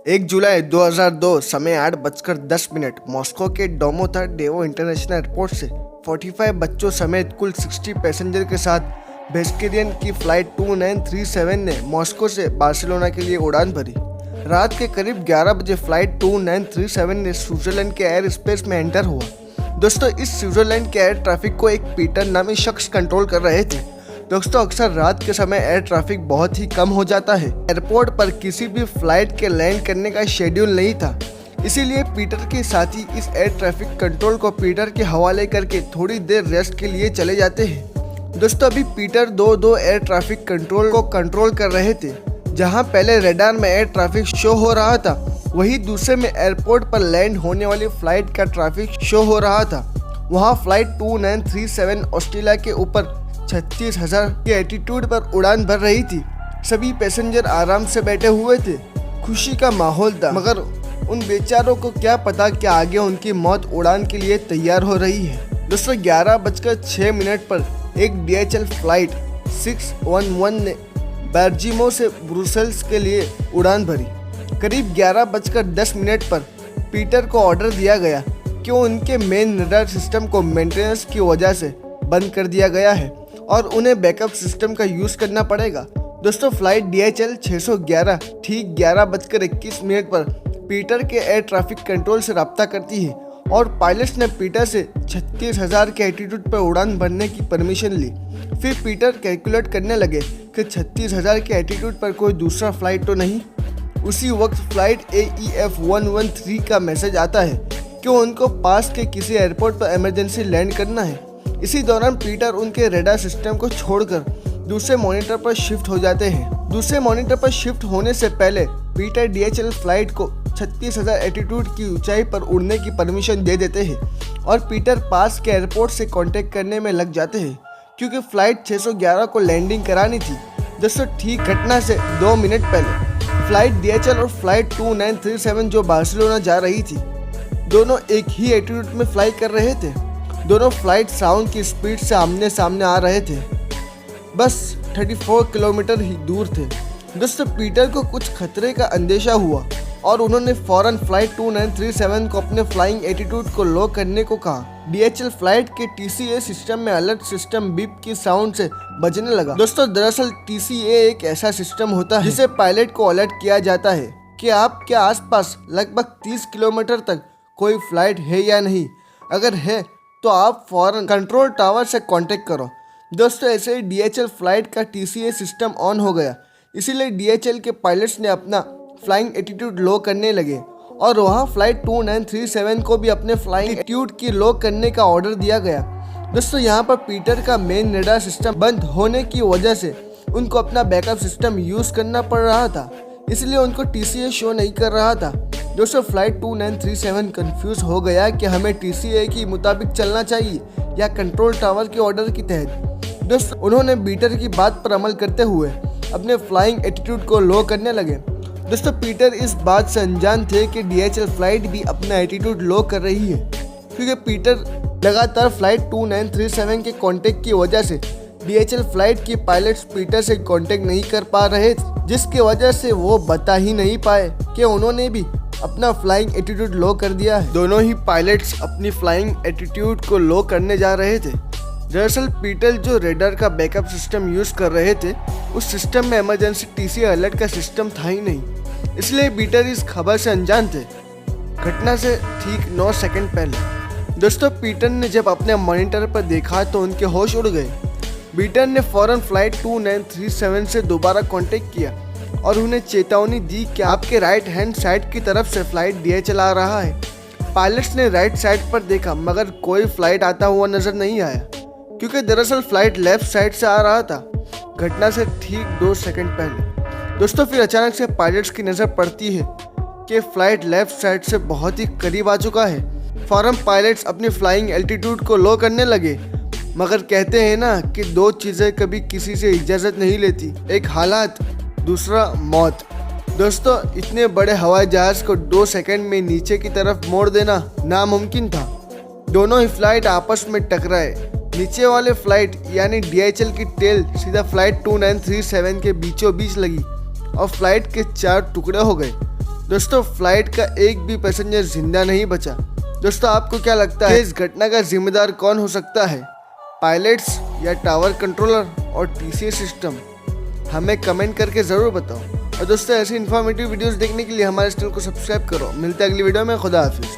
1 जुलाई 2002 समय 8:10 मॉस्को के डोमोदेडोवो international airport से 45 बच्चों समेत कुल 60 पैसेंजर के साथ वेस्केरियन की फ्लाइट 2937 ने मॉस्को से बार्सिलोना के लिए उड़ान भरी। रात के करीब 11 बजे फ्लाइट 2937 ने स्विट्जरलैंड के एयर स्पेस में एंटर हुआ। दोस्तों, इस स्विट्जरलैंड के एयर ट्रैफिक को एक पीटर नामी शख्स कंट्रोल कर रहे थे। दोस्तों, अक्सर रात के समय एयर ट्रैफिक बहुत ही कम हो जाता है। एयरपोर्ट पर किसी भी फ्लाइट के लैंड करने का शेड्यूल नहीं था, इसीलिए पीटर के साथी इस एयर ट्रैफिक कंट्रोल को पीटर के हवाले करके थोड़ी देर रेस्ट के लिए चले जाते हैं। दोस्तों, अभी पीटर दो एयर ट्रैफिक कंट्रोल को कंट्रोल कर रहे थे। जहां पहले रडार में एयर ट्रैफिक शो हो रहा था, वहीं दूसरे में एयरपोर्ट पर लैंड होने वाली फ्लाइट का ट्रैफिक शो हो रहा था। वहां फ्लाइट 2937 ऑस्ट्रेलिया के ऊपर 36,000 के एल्टीट्यूड पर उड़ान भर रही थी। सभी पैसेंजर आराम से बैठे हुए थे। खुशी का माहौल था, मगर उन बेचारों को क्या पता कि आगे उनकी मौत उड़ान के लिए तैयार हो रही है। दोस्तों, 11:06 पर एक DHL फ्लाइट 611 ने बेर्जिमो से ब्रुसेल्स के लिए उड़ान भरी। करीब 11:10 पर पीटर को ऑर्डर दिया गया कि उनके मेन रडार सिस्टम को मेंटेनेंस की वजह से बंद कर दिया गया है और उन्हें बैकअप सिस्टम का यूज़ करना पड़ेगा। दोस्तों, फ्लाइट DHL 611 ठीक 11:21 पर पीटर के एयर ट्रैफिक कंट्रोल से रब्ता करती है और पायलट्स ने पीटर से 36,000 के एल्टीट्यूड पर उड़ान भरने की परमिशन ली। फिर पीटर कैलकुलेट करने लगे कि 36,000 के एल्टीट्यूड पर कोई दूसरा फ्लाइट तो नहीं। उसी वक्त फ्लाइट AEF 113 का मैसेज आता है कि उनको पास के किसी एयरपोर्ट पर इमरजेंसी लैंड करना है। इसी दौरान पीटर उनके रडार सिस्टम को छोड़कर दूसरे मॉनिटर पर शिफ्ट हो जाते हैं। दूसरे मॉनिटर पर शिफ्ट होने से पहले पीटर DHL फ्लाइट को 36,000 एल्टीट्यूड की ऊंचाई पर उड़ने की परमिशन दे देते हैं और पीटर पास के एयरपोर्ट से कांटेक्ट करने में लग जाते हैं, क्योंकि फ्लाइट 611 को लैंडिंग करानी थी। दोस्तों, ठीक घटना से 2 मिनट पहले फ्लाइट DHL और फ्लाइट 2937 जो बार्सिलोना जा रही थी, दोनों एक ही एल्टीट्यूड में फ्लाई कर रहे थे। दोनों फ्लाइट साउंड की स्पीड से आमने सामने आ रहे थे, बस 34 किलोमीटर ही दूर थे। दोस्तों, पीटर को कुछ खतरे का अंदेशा हुआ और उन्होंने फौरन फ्लाइट 2937 को अपने फ्लाइंग एल्टीट्यूड को लो करने को कहा। DHL फ्लाइट के TCA सिस्टम में अलर्ट सिस्टम बीप की साउंड से बजने लगा। दोस्तों, दरअसल TCA एक ऐसा सिस्टम होता है जिसे पायलट को अलर्ट किया जाता है कि आपके आसपास लगभग 30 किलोमीटर तक कोई फ्लाइट है या नहीं। अगर है तो आप फौरन कंट्रोल टावर से कांटेक्ट करो। दोस्तों, ऐसे ही DHL फ्लाइट का TCA सिस्टम ऑन हो गया, इसीलिए DHL के पायलट्स ने अपना फ्लाइंग एल्टीट्यूड लो करने लगे और वहाँ फ्लाइट 2937 को भी अपने फ्लाइंग एल्टीट्यूड की लो करने का ऑर्डर दिया गया। दोस्तों, यहाँ पर पीटर का मेन रडार सिस्टम बंद होने की वजह से उनको अपना बैकअप सिस्टम यूज़ करना पड़ रहा था, इसलिए उनको TCA शो नहीं कर रहा था। दोस्तों, फ्लाइट 2937 कंफ्यूज हो गया कि हमें TCA के मुताबिक चलना चाहिए या कंट्रोल टावर के ऑर्डर के तहत। दोस्तों, उन्होंने पीटर की बात पर अमल करते हुए अपने फ्लाइंग एल्टीट्यूड को लो करने लगे। दोस्तों, पीटर इस बात से अनजान थे कि DHL फ्लाइट भी अपना एल्टीट्यूड लो कर रही है, क्योंकि पीटर लगातार फ्लाइट 2937 के कांटेक्ट की वजह से DHL फ्लाइट की पायलट्स पीटर से कांटेक्ट नहीं कर पा रहे थे, जिसकी वजह से वो बता ही नहीं पाए कि उन्होंने भी अपना फ्लाइंग एल्टीट्यूड लो कर दिया है। दोनों ही पायलट्स अपनी फ्लाइंग एल्टीट्यूड को लो करने जा रहे थे। दरअसल पीटर जो रडार का बैकअप सिस्टम यूज़ कर रहे थे, उस सिस्टम में इमरजेंसी TCA अलर्ट का सिस्टम था ही नहीं, इसलिए पीटर इस खबर से अनजान थे। घटना से ठीक 9 सेकंड पहले दोस्तों, पीटर ने जब अपने मॉनिटर पर देखा तो उनके होश उड़ गए। पीटर ने फौरन फ्लाइट 2937 से दोबारा कांटेक्ट किया और उन्हें चेतावनी दी कि आपके राइट हैंड साइड की तरफ से फ्लाइट DHL आ रहा है। पायलट्स ने राइट साइड पर देखा, मगर कोई फ्लाइट आता हुआ नजर नहीं आया, क्योंकि दरअसल फ्लाइट लेफ्ट साइड से आ रहा था। घटना से ठीक 2 सेकंड पहले दोस्तों, फिर अचानक से पायलट्स की नज़र पड़ती है कि फ्लाइट लेफ्ट साइड से बहुत ही करीब आ चुका है। फौरन पायलट्स अपनी फ्लाइंग एल्टीट्यूड को लो करने लगे, मगर कहते हैं ना कि 2 चीज़ें कभी किसी से इजाज़त नहीं लेती, एक हालात, दूसरा मौत। दोस्तों, इतने बड़े हवाई जहाज़ को 2 सेकंड में नीचे की तरफ मोड़ देना नामुमकिन था। दोनों ही फ्लाइट आपस में टकराए। नीचे वाले फ्लाइट यानी DHL की टेल सीधा फ्लाइट 2937 के बीचों बीच लगी और फ्लाइट के 4 टुकड़े हो गए। दोस्तों फ्लाइट का एक भी पैसेंजर जिंदा नहीं बचा। दोस्तों आपको क्या लगता है इस घटना का जिम्मेदार कौन हो सकता है, पायलट्स या टावर कंट्रोलर और टीसीएस सिस्टम? हमें कमेंट करके ज़रूर बताओ। और दोस्तों ऐसी इन्फॉर्मेटिव वीडियोस देखने के लिए हमारे चैनल को सब्सक्राइब करो। मिलते हैं अगली वीडियो में। खुदा हाफिज़।